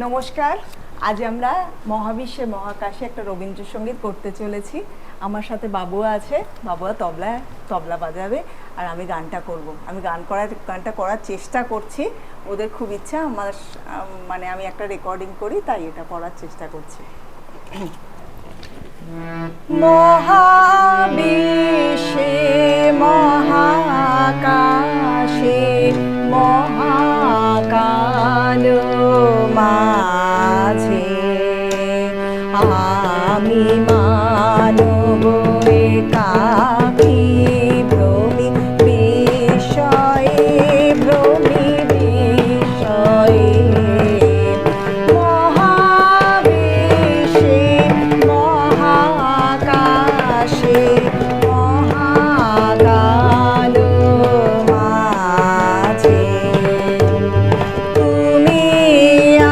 নমস্কার। আজ আমরা মহাবিশ্বে মহাকাশে একটা রবীন্দ্রসঙ্গীত করতে চলেছি। আমার সাথে বাবুয়া আছে, বাবুয়া তবলা বাজাবে আর আমি গানটা করব। আমি গানটা করার চেষ্টা করছি। ওদের খুব ইচ্ছা আমার, মানে আমি একটা রেকর্ডিং করি, তাই এটা করার চেষ্টা করছি। মহাবিশ্বে মহাকাশে মহাকাল মাঝে আমি মানব একাকী ভ্রমি বিষয়ে মহাবিশ্বে মহাকাশে মহাকাল মাঝে তুমি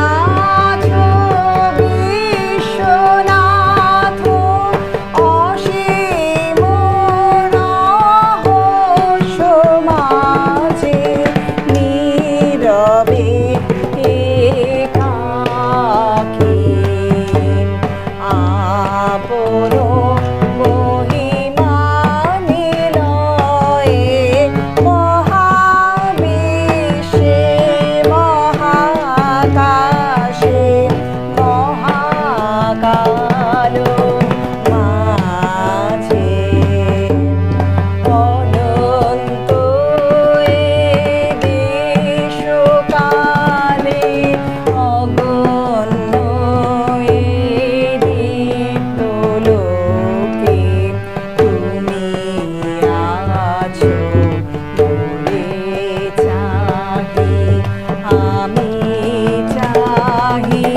আছো বিশ্বনাথ, অসীম রহস্য মাঝে নীরবে একাকী আপন মহিমা নিলয়ে মহাবিশ্বে মহাকাশে মহাকাল মাঝে অনন্ত এই বিশ্বকালে অগণ্য এই দীপ্ত লোকে তুমি আছো বলে চাহি, আমি চাহি